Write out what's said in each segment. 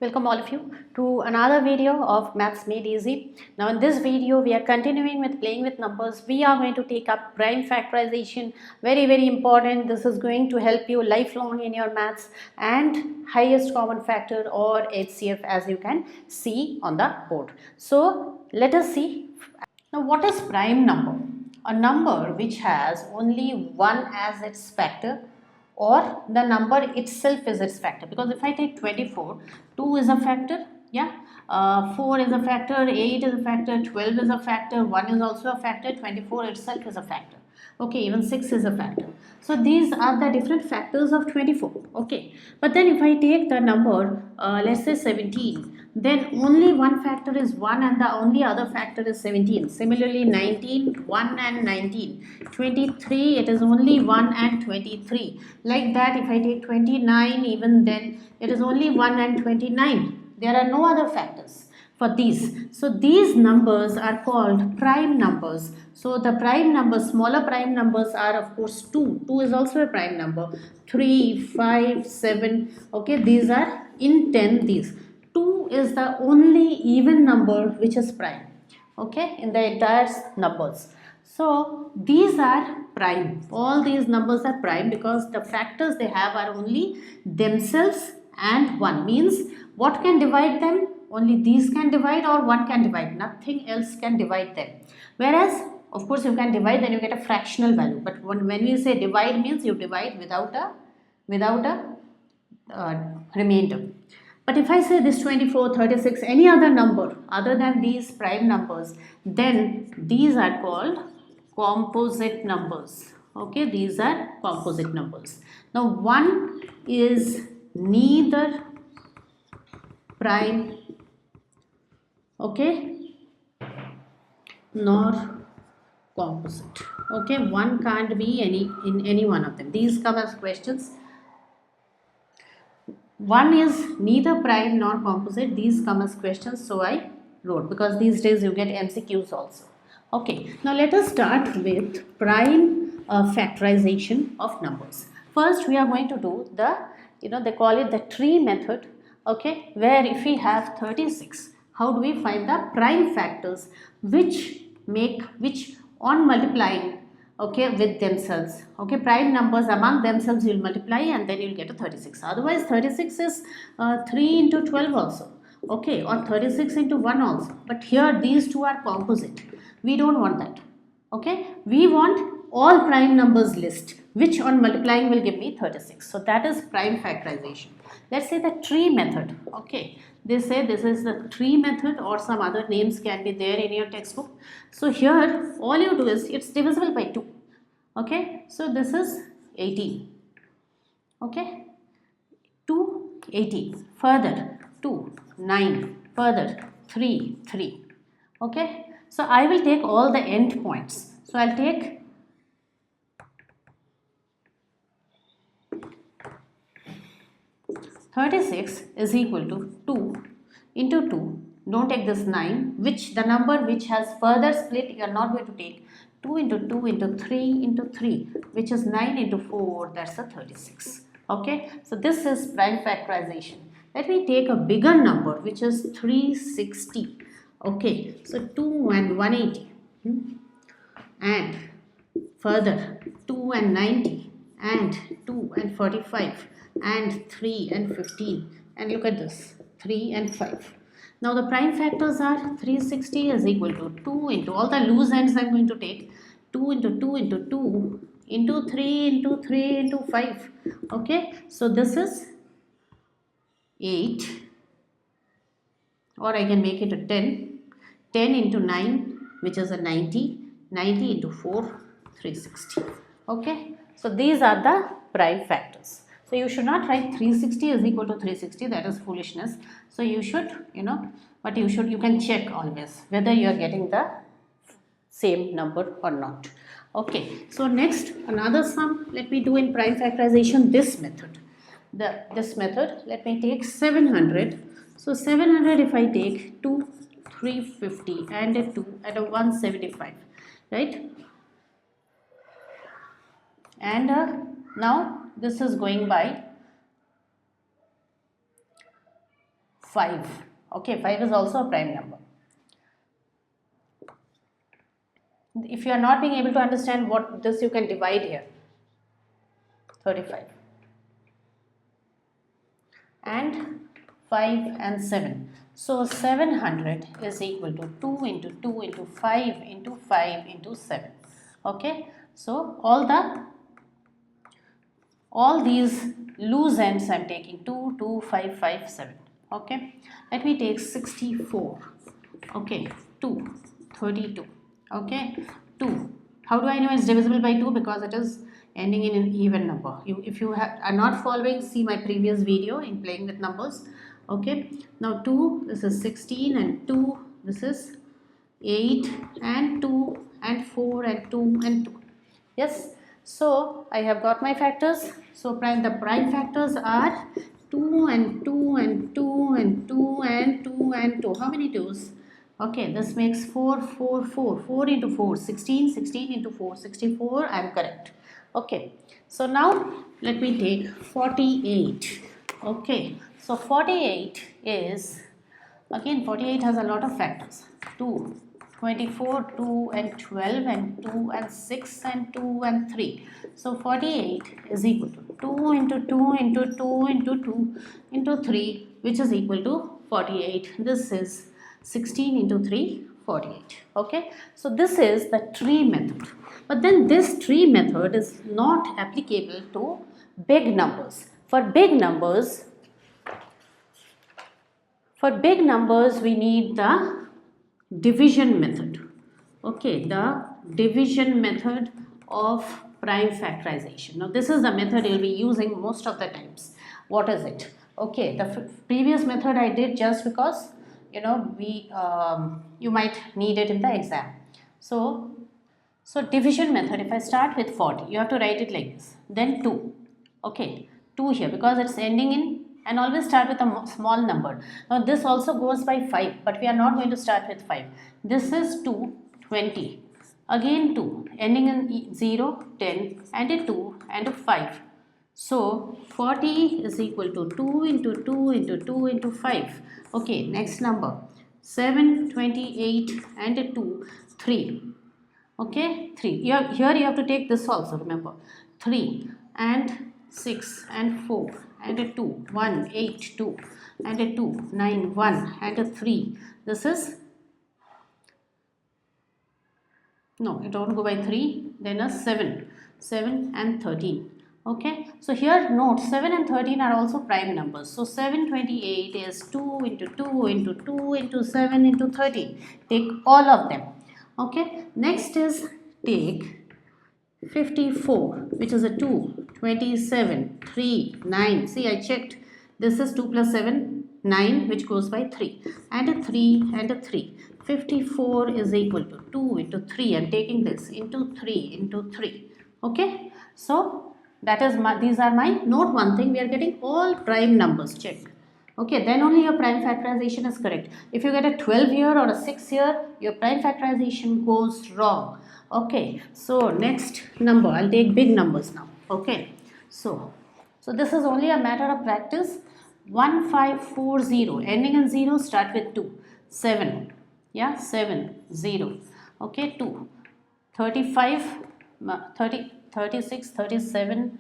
Welcome all of you to another video of Maths Made Easy. Now in this video we are continuing with playing with numbers. We are going to take up prime factorization. Very important. This is going to help you lifelong in your maths, and highest common factor or HCF, as you can see on the board. So let us see. Now what is prime number? A number which has only 1 as its factor, or the number itself is its factor. Because if I take 24, 2 is a factor, yeah, 4 is a factor, 8 is a factor, 12 is a factor, 1 is also a factor, 24 itself is a factor. Okay, even 6 is a factor. So these are the different factors of 24. Okay, but then if I take the number, let's say 17, then only one factor is 1 and the only other factor is 17. Similarly 19, 1 and 19. 23, it is only 1 and 23. Like that, if I take 29, even then it is only 1 and 29. There are no other factors for these. So these numbers are called prime numbers. So the prime numbers, smaller prime numbers are of course 2. 2 is also a prime number. 3, 5, 7. Okay, these are in 10 these. 2 is the only even number which is prime, okay, in the entire numbers. So these are prime. All these numbers are prime because the factors they have are only themselves and 1. Means what can divide them? Only these can divide, or 1 can divide. Nothing else can divide them. Whereas of course you can divide, then you get a fractional value. But when we say divide, means you divide without a remainder. But if I say this 24, 36, any other number other than these prime numbers, then these are called composite numbers. Okay, these are composite numbers. Now 1 is neither prime, okay, nor composite. Okay, 1 can't be in any one of them. These come as questions. 1 is neither prime nor composite. These come as questions, so I wrote, because these days you get MCQs also. Okay, now let us start with prime factorization of numbers. First we are going to do the, they call it the tree method, okay, where if we have 36, how do we find the prime factors which on multiplying, okay, with themselves, okay, prime numbers among themselves you will multiply and then you will get a 36. Otherwise 36 is 3 into 12 also, okay, or 36 into 1 also. But here these two are composite. We don't want that, okay. We want all prime numbers list which on multiplying will give me 36. So that is prime factorization. Let's say the tree method, okay. They say this is the tree method, or some other names can be there in your textbook. So here all you do is it's divisible by 2, okay. So this is 18, okay, 2, 18, further 2, 9, further 3, 3, okay. So I will take all the end points. So I'll take 36 is equal to 2 into 2. Don't take this 9, which the number which has further split you are not going to take. 2 into 2 into 3 into 3, which is 9 into 4, that's a 36. Okay, so this is prime factorization. Let me take a bigger number, which is 360. Okay, so 2 and 180, and further 2 and 90, and 2 and 45, and 3 and 15, and look at this, 3 and 5. Now the prime factors are 360 is equal to 2 into, all the loose ends I am going to take, 2 into 2 into 2 into 3 into 3 into 5. Okay, so this is 8, or I can make it a 10. 10 into 9, which is a 90. 90 into 4, 360. Okay, so these are the prime factors. So you should not write 360 is equal to 360, that is foolishness. So you should, but you can check always whether you are getting the same number or not. Okay, so next another sum let me do in prime factorization, this method. This method, let me take 700. So 700, if I take 2, 350 and a 2 and a 175, right? And now this is going by 5. Okay, 5 is also a prime number. If you are not being able to understand what this, you can divide here. 35 and 5 and 7. So 700 is equal to 2 into 2 into 5 into 5 into 7. Okay, so all these loose ends I am taking 2, 2, 5, 5, 7. Okay, let me take 64. Okay, 2, 32. Okay, 2. How do I know it's divisible by 2? Because it is ending in an even number. If you are not following, see my previous video in playing with numbers. Okay, now 2, this is 16, and 2, this is 8, and 2, and 4, and 2, and 2. Yes, so I have got my factors. So the prime factors are 2 and 2 and 2 and 2 and 2 and 2. How many 2's? Okay, this makes 4, 4, 4. 4 into 4, 16, 16 into 4, 64. I am correct. Okay, so now let me take 48. Okay, so 48 is, again 48 has a lot of factors. 2, 24, 2 and 12 and 2 and 6 and 2 and 3. So 48 is equal to 2 into 2 into 2 into 2 into 3, which is equal to 48. This is 16 into 3, 48. Okay, so this is the tree method. But then this tree method is not applicable to big numbers. For big numbers, we need the division method. Okay, the division method of prime factorization. Now this is the method you will be using most of the times. What is it? Okay, the previous method I did just because you might need it in the exam. So division method, if I start with 40, you have to write it like this, then 2. Okay, 2 here because it's ending in, and always start with a small number. Now this also goes by 5, but we are not going to start with 5. This is 2, 20. Again 2, ending in 0, 10, and a 2 and a 5. So 40 is equal to 2 into 2 into 2 into 5. Okay, next number 7, 28 and a 2, 3. Okay, 3. Here you have to take this also, remember. 3 and 6 and 4 and a 2, 1, 8, 2 and a 2, 9, 1 and a 3. This is, no, it don't go by 3, then a 7, 7 and 13. Okay, so here note 7 and 13 are also prime numbers. So 728 is 2 into 2 into 2 into 7 into 13. Take all of them. Okay, next is take 54, which is a 2, 27, 3, 9. See, I checked. This is 2 plus 7, 9, which goes by 3. And a 3 and a 3. 54 is equal to 2 into 3. I'm taking this into 3 into 3. Okay, so that is these are my, note one thing, we are getting all prime numbers, check. Okay, then only your prime factorization is correct. If you get a 12 here or a 6 here, your prime factorization goes wrong. Okay, so next number, I'll take big numbers now. Okay, so this is only a matter of practice. 1540, ending in 0, start with 2. 7, yeah, 7, 0. Okay, 2, 35, 30, 36, 37,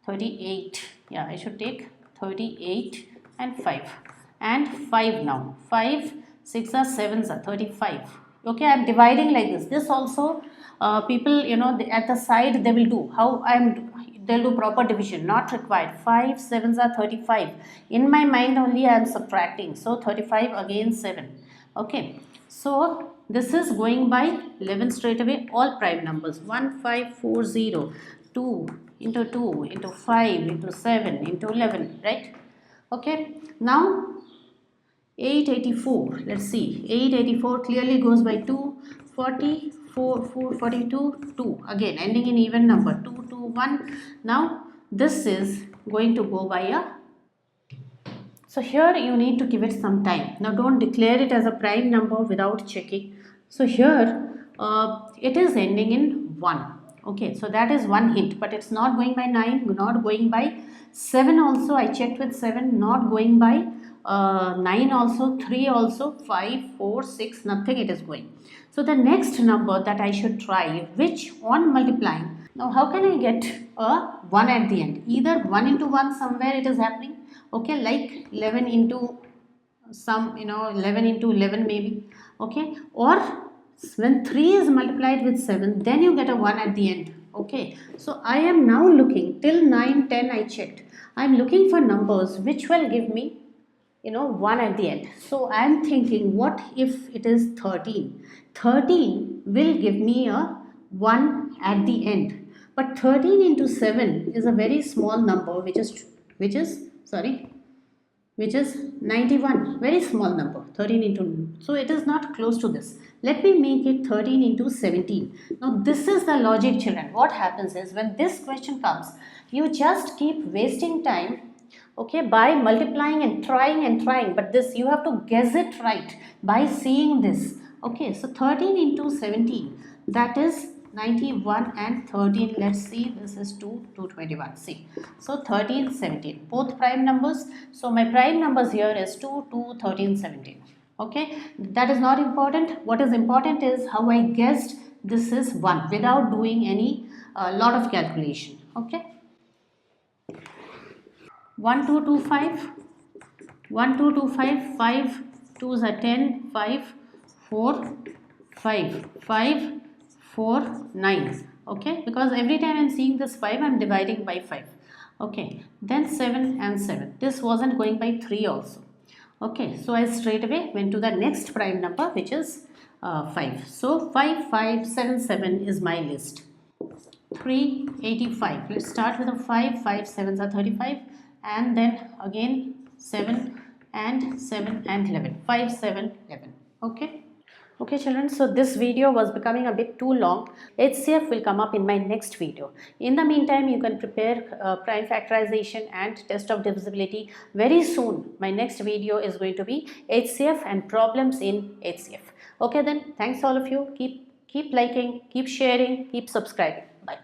38. Yeah, I should take 38 and 5. And 5 now. 5, 6 are 7s are 35. Okay, I am dividing like this. This also people, at the side they will do. They'll do proper division, not required. 5, 7s are 35. In my mind only I am subtracting. So 35 again 7. Okay, so this is going by 11 straight away, all prime numbers. 1540, 2 into 2 into 5 into 7 into 11, right? Okay, now 884, let's see, 884 clearly goes by 2, 44, 42, 2, again ending in even number, 2, 2, 1. Now this is going to go by a, so here you need to give it some time. Now don't declare it as a prime number without checking. So here it is ending in 1. Okay, so that is one hint, but it's not going by 9, not going by 7 also. I checked with 7, not going by 9 also, 3 also, 5, 4, 6, nothing it is going. So the next number that I should try, which on multiplying, now how can I get a 1 at the end? Either 1 into 1 somewhere it is happening, okay, like 11 into some, 11 into 11 maybe, okay, or when 3 is multiplied with 7, then you get a 1 at the end, okay. So I am now looking till 9, 10 I checked. I am looking for numbers which will give me 1 at the end. So I am thinking, what if it is 13? 13 will give me a 1 at the end, but 13 into 7 is a very small number, which is sorry which is 91, very small number, 13 into, so it is not close to this. Let me make it 13 into 17. Now this is the logic, children. What happens is, when this question comes, you just keep wasting time, okay, by multiplying and trying, but this you have to guess it right by seeing this, okay. So 13 into 17, that is 91, and 13, let's see, this is 2, 221, see. So 13, 17, both prime numbers. So my prime numbers here is 2, 2, 13, 17, okay. That is not important. What is important is how I guessed this is 1 without doing any lot of calculation, okay. 1, 2, 2, 5, 1, 2, 2, 5, 5, 2s are 10, 5, 4, 5, 5, 4, 9, okay, because every time I am seeing this 5, I am dividing by 5, okay. Then 7 and 7, this wasn't going by 3 also, okay. So I straight away went to the next prime number, which is 5. So 5, 5, 7, 7 is my list. 385, let's start with a 5, 5 sevens are 35, and then again 7 and 7 and 11, 5, 7, 11, okay. Okay children, so this video was becoming a bit too long. HCF will come up in my next video. In the meantime, you can prepare prime factorization and test of divisibility very soon. My next video is going to be HCF and problems in HCF. Okay then, thanks all of you. Keep liking, keep sharing, keep subscribing. Bye.